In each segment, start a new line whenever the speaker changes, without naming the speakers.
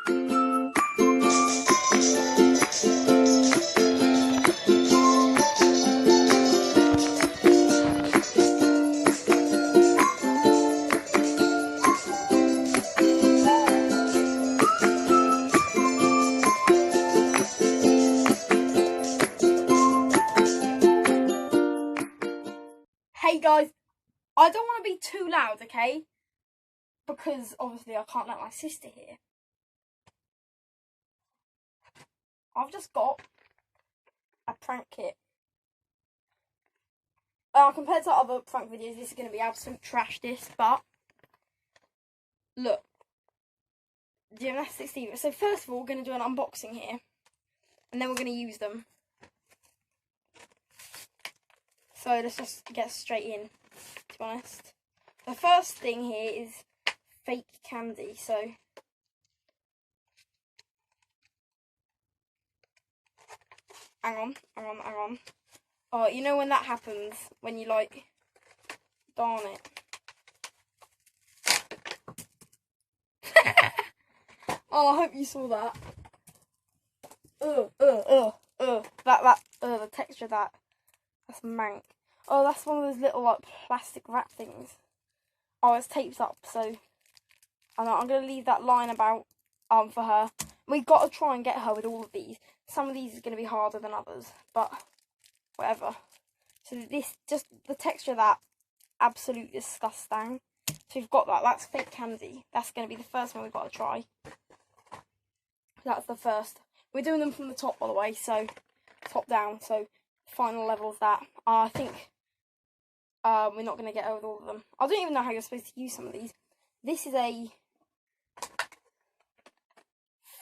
Hey guys, I don't want to be too loud, okay? Because obviously I can't let my sister hear. I've just got a prank kit. Compared to other prank videos, this is going to be absolute trash, but look, GymnastixsDiva. So first of all, we're going to do an unboxing here, and then we're going to use them. So let's just get straight in, to be honest. The first thing here is fake candy, so hang on. Oh, you know when that happens, when you like, darn it. Oh, I hope you saw that. The texture of that. That's mank. Oh, that's one of those little like plastic wrap things. Oh, it's taped up, so I'm gonna leave that line about for her. We've got to try and get her with all of these. Some of these is gonna be harder than others, but whatever. So this, just the texture of that, absolute disgusting. So we've got that. That's fake candy. That's gonna be the first one we've got to try. That's the first. We're doing them from the top, by the way, so top down. So final level of that. I think we're not going to get over all of them. I don't even know how you're supposed to use some of these. This is a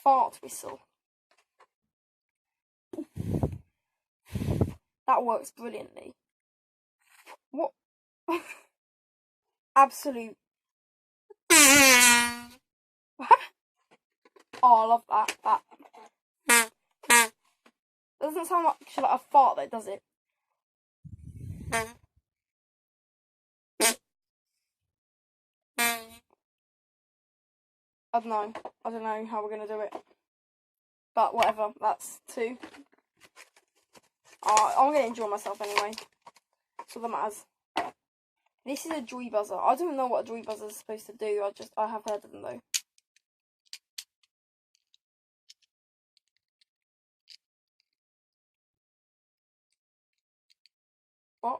fart whistle. That works brilliantly. What? Absolute. Oh, I love that. Doesn't sound like a fart though, does it? I don't know how we're going to do it. But whatever, that's 2. I'm going to enjoy myself anyway. That's all that matters. This is a joy buzzer. I don't know what a joy buzzer is supposed to do. I have heard of them though. What?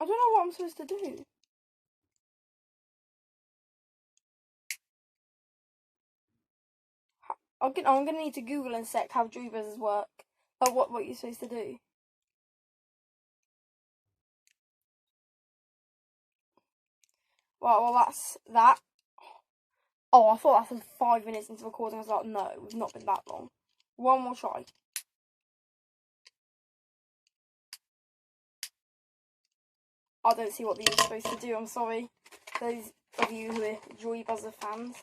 I don't know what I'm supposed to do. I'm gonna need to Google in a sec how joy buzzers work. Like what you're supposed to do. Well, that's that. Oh, I thought that was 5 minutes into recording. I was like, no, we've not been that long. One more try. I don't see what these are supposed to do. I'm sorry, those of you who are joy buzzer fans.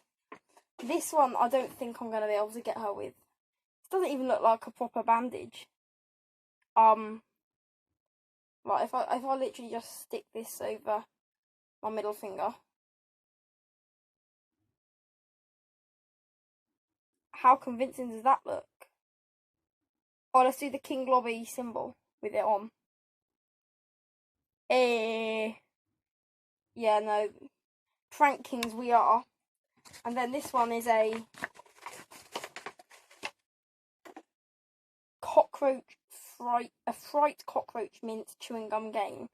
This one, I don't think I'm gonna be able to get her with. It doesn't even look like a proper bandage. Like if I literally just stick this over my middle finger. How convincing does that look? Oh, let's do the King Lobby symbol with it on. Yeah, no. Prank kings we are. And then this one is a fright cockroach mint chewing gum game.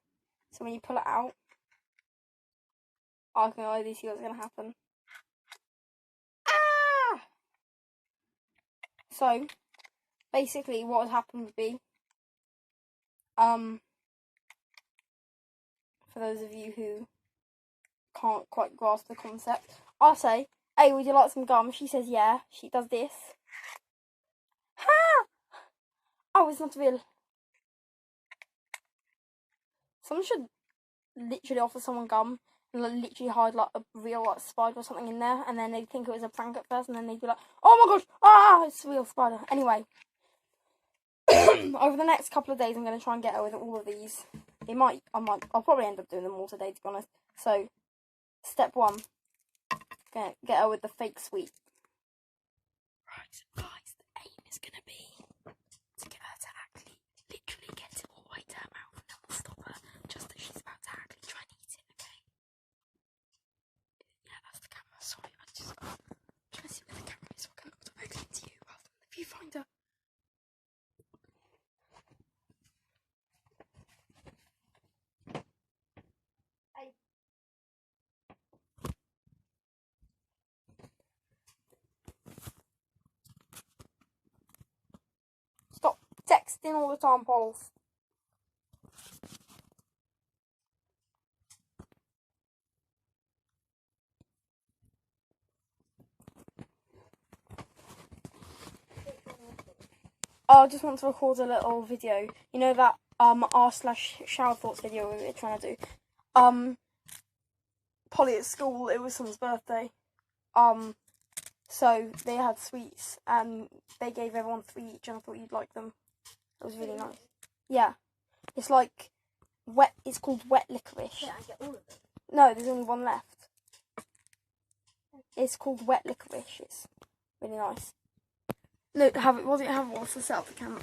So when you pull it out, I can already see what's going to happen. Ah! So, basically what would happen would be, for those of you who can't quite grasp the concept, I'll say, hey, would you like some gum? She says yeah. She does this. Ha! Oh, it's not real. Someone should literally offer someone gum and literally hide like a real like spider or something in there, and then they'd think it was a prank at first, and then they'd be like, oh my gosh, ah, it's a real spider. Anyway. over the next couple of days, I'm going to try and get her with all of these. I'll probably end up doing them all today, to be honest. So, step 1, get her with the fake sweet. Right, guys, the aim is going to be to get her to actually, literally get it all the way to her mouth, and then we'll stop her just as she's about to actually try and eat it, okay? Yeah, that's the camera. Sorry, I just trying to see where the camera is so I can look directly into you rather than the viewfinder. Stop texting all the time, Pauls. I just want to record a little video. You know that r/shower thoughts video we were trying to do. Polly at school, it was someone's birthday. So they had sweets and they gave everyone 3 each, and I thought you'd like them. It was really nice. Yeah, it's like wet. It's called wet licorice.
Yeah, I get all of them.
No, there's only one left. It's called wet licorice. It's really nice. No, have it. Was it have one to set up the camera?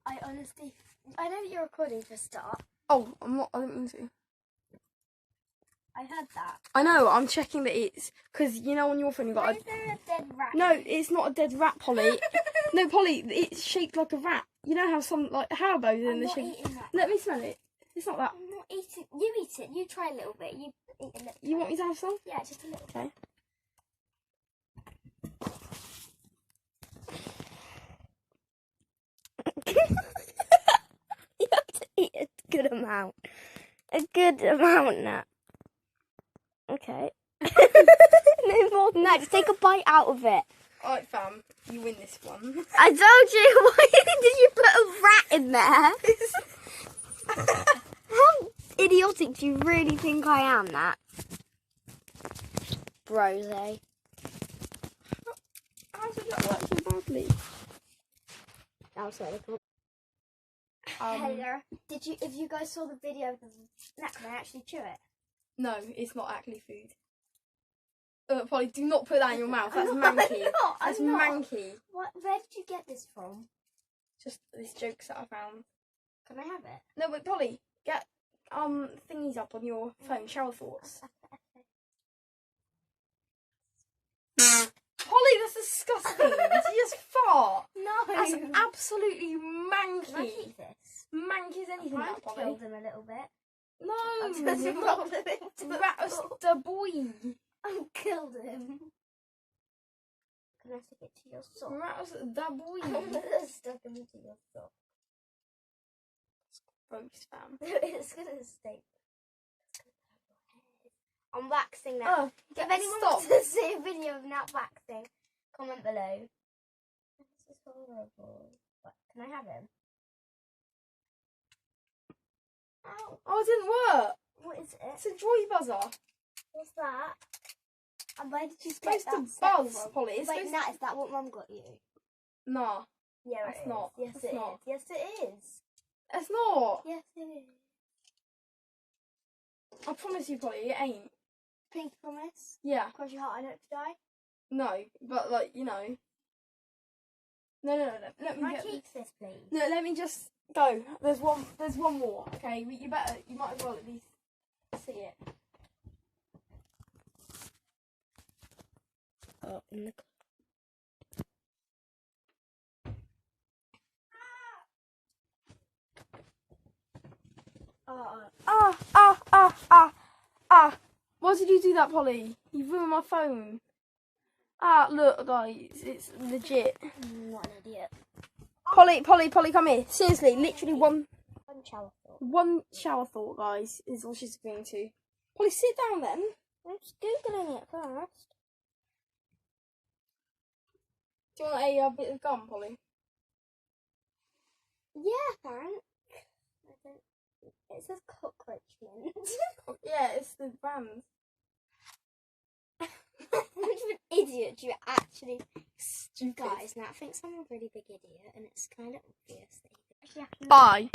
I know that you're recording for a start.
Oh, I'm not. I didn't mean to.
I heard that.
I know. I'm checking that it's because you know on your phone you got.
Is there a dead rat?
No, it's not a dead rat, Polly. No, Polly, it's shaped like a rat. You know how some like Haribo's in the shape.
Eating that.
Let me smell it. It's not that.
I'm not eating. You eat it. You try a little bit. You eat a little.
You want me to have some?
Yeah, just a little.
Okay.
You have to eat a good amount. A good amount now. Okay. No more than that. Just take a bite out of it.
Alright, fam. You win this one.
I told you. Why did you put a rat in there? How idiotic do you really think I am, that? Bros, eh?
How did that work so badly?
I'm sorry. If you guys saw the video of the snack, can I actually chew it?
No, it's not actually food. Polly, do not put that in your mouth. That's
I'm
manky.
not,
That's
I'm not.
manky.
Where did you get this from?
Just these jokes that I found.
Can I have it?
No, but Polly, get thingies up on your phone. Shower thoughts. Polly, that's disgusting. Did you just fart?
No.
That's absolutely manky.
Can I keep this?
Manky as anything, that, Polly.
Killed him a little bit.
No. That was the boy.
I killed him. Can I stick it to your sock?
That was the boy.
I'm stuck him into your sock.
Gross, fam.
It's gonna stay. I'm waxing that. If anyone wants to see a video of Nat waxing, comment below. This is horrible. What, can I have him? Ow.
Oh, it didn't work.
What is it?
It's a joy buzzer.
What's that? And where did you
It's
get
supposed to
that
buzz, Polly. It's
Wait,
supposed
Nat, is that what Mum got you?
Nah,
Yeah,
That's
it is.
not.
Yes,
That's
it
not.
is. Yes, it is.
it's not.
Yes, it is.
I promise you, Polly, it ain't.
Pinky promise?
Yeah.
Cross your heart, I know it to die.
No, but like, you know. No. Let
Can
me
I
get
keep this, please?
No, let me just go. There's one more. Okay, you might as well at least see it.
Oh, in the
Why did you do that, Polly? You ruined my phone. Look, guys, it's legit.
What an idiot.
Polly, come here. Seriously, literally one shower thought, guys, is all she's going to. Polly, sit down then.
I'm just Googling it first.
Do you want a bit of gum, Polly?
Yeah, thanks. It says cockroach mint.
Yeah, it's the brand.
Which an idiot you actually.
Stupid.
Guys, now I think I'm a really big idiot, and it's kind of obvious that Jackie.
Bye.